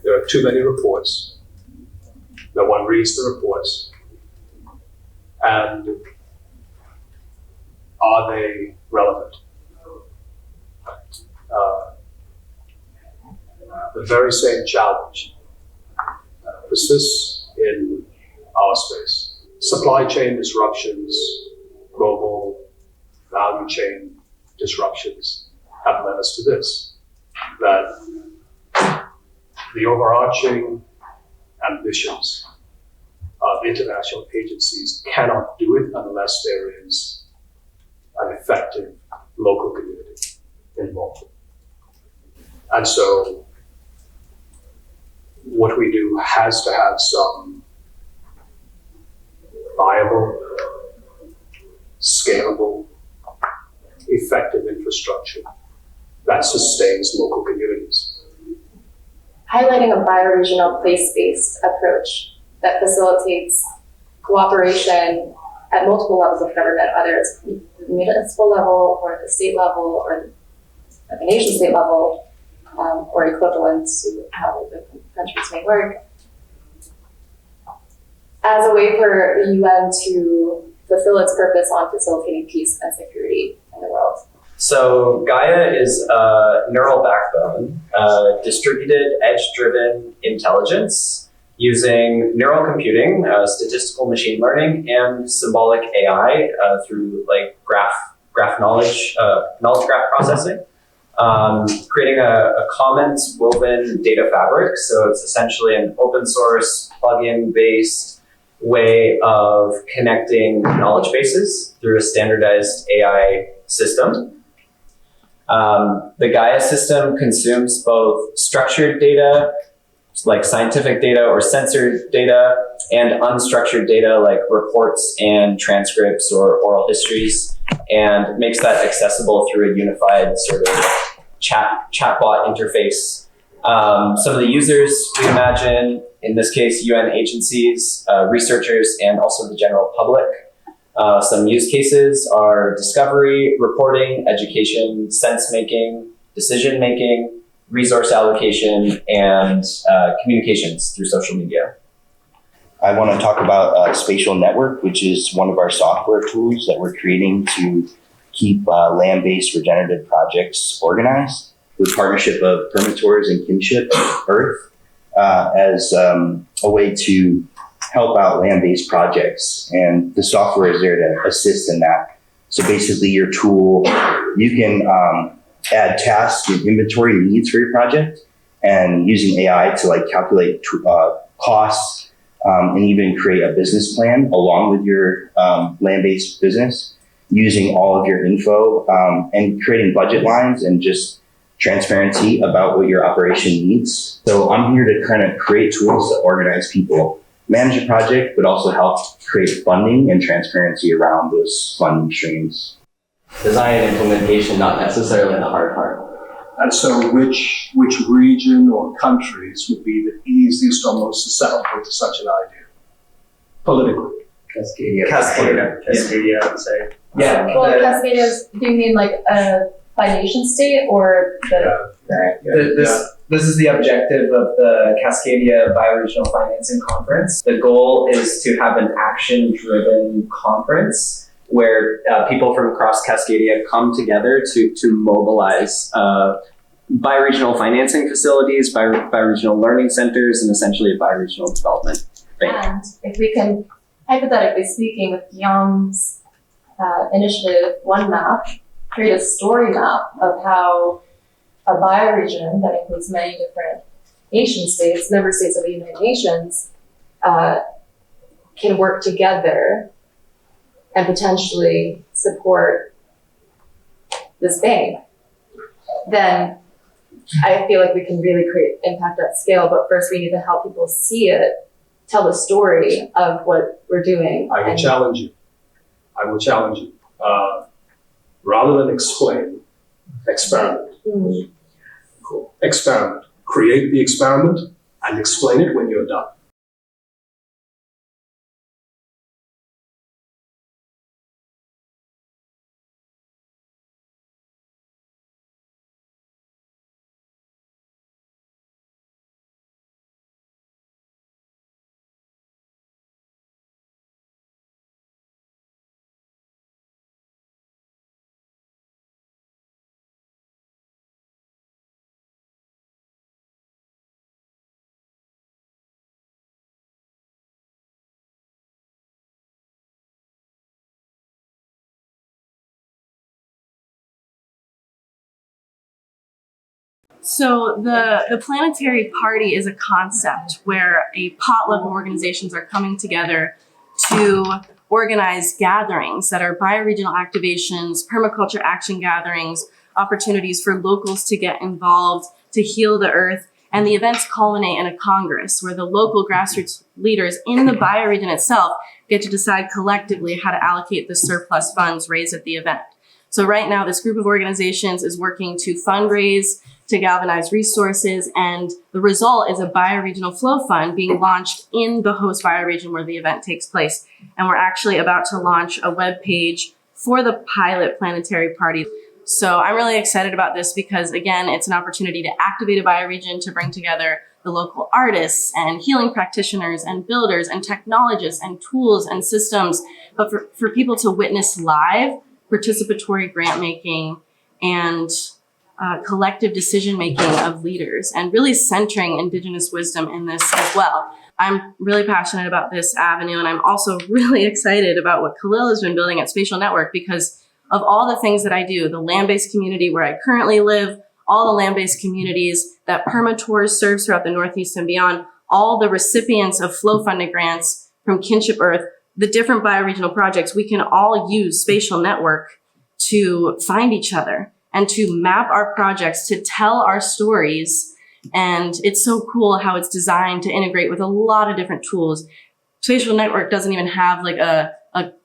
There are too many reports. No one reads the reports. And are they relevant? The very same challenge persists in our space. Supply chain disruptions, global value chain disruptions have led us to this, that the overarching ambitions of international agencies cannot do it unless there is an effective local community involved. And so what we do has to have some viable, scalable, effective infrastructure that sustains local communities. Highlighting a bioregional place-based approach that facilitates cooperation at multiple levels of government, whether it's the municipal level or the state level or at the nation state level, or equivalent to how the countries may work, as a way for the UN to fulfill its purpose on facilitating peace and security in the world. So GAIA is a neural backbone, distributed edge-driven intelligence using neural computing, statistical machine learning, and symbolic AI through like graph knowledge graph processing, creating a commons woven data fabric. So it's essentially an open source plugin based way of connecting knowledge bases through a standardized AI system. The GAIA system consumes both structured data, like scientific data or censored data, and unstructured data like reports and transcripts or oral histories, and makes that accessible through a unified sort of chatbot interface. Some of the users we imagine, in this case, UN agencies, researchers, and also the general public. Some use cases are discovery, reporting, education, sense-making, decision-making, resource allocation, and communications through social media. I want to talk about Spatial Network, which is one of our software tools that we're creating to keep land-based regenerative projects organized with partnership of Permators and Kinship Earth as a way to help out land-based projects. And the software is there to assist in that. So basically your tool, you can add tasks and inventory needs for your project, and using AI to like calculate costs and even create a business plan along with your land-based business, using all of your info and creating budget lines and just transparency about what your operation needs. So I'm here to kind of create tools to organize people, manage a project, but also help create funding and transparency around those funding streams. Design and implementation, not necessarily the hard part. And so which region or countries would be the easiest or most susceptible to such an idea? Politically. Cascadia, I would say. Yeah. Well, Cascadia is, do you mean like by nation state or This is the objective of the Cascadia Bioregional Financing Conference. The goal is to have an action-driven conference where people from across Cascadia come together to mobilize bioregional financing facilities, bioregional learning centers, and essentially a bioregional development. And if we can, hypothetically speaking, with Guillaume's initiative, One Map, create a story map of how a bioregion that includes many different nation states, member states of the United Nations, can work together and potentially support this bank, then I feel like we can really create impact at scale. But first we need to help people see it, tell the story of what we're doing. I will challenge you. Rather than explain, experiment. Mm-hmm. Cool. Experiment. Create the experiment and explain it when you're done. So the planetary party is a concept where a potluck of organizations are coming together to organize gatherings that are bioregional activations, permaculture action gatherings, opportunities for locals to get involved, to heal the earth. And the events culminate in a congress where the local grassroots leaders in the bioregion itself get to decide collectively how to allocate the surplus funds raised at the event. So right now, this group of organizations is working to fundraise, to galvanize resources, and the result is a bioregional flow fund being launched in the host bioregion where the event takes place. And we're actually about to launch a web page for the pilot planetary party. So I'm really excited about this because, again, it's an opportunity to activate a bioregion, to bring together the local artists and healing practitioners and builders and technologists and tools and systems, but for people to witness live participatory grant making and collective decision making of leaders, and really centering Indigenous wisdom in this as well. I'm really passionate about this avenue, and I'm also really excited about what Khalil has been building at Spatial Network, because of all the things that I do, the land-based community where I currently live, all the land-based communities that PermaTours serves throughout the Northeast and beyond, all the recipients of flow-funded grants from Kinship Earth, the different bioregional projects, we can all use Spatial Network to find each other and to map our projects, to tell our stories. And it's so cool how it's designed to integrate with a lot of different tools. Spatial Network doesn't even have like a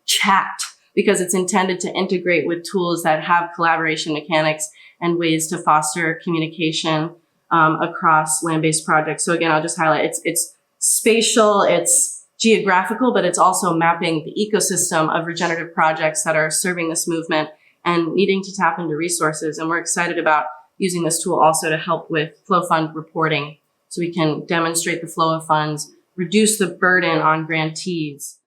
chat, because it's intended to integrate with tools that have collaboration mechanics and ways to foster communication across land-based projects. So again, I'll just highlight, it's spatial, it's geographical, but it's also mapping the ecosystem of regenerative projects that are serving this movement and needing to tap into resources. And we're excited about using this tool also to help with flow fund reporting, so we can demonstrate the flow of funds, reduce the burden on grantees.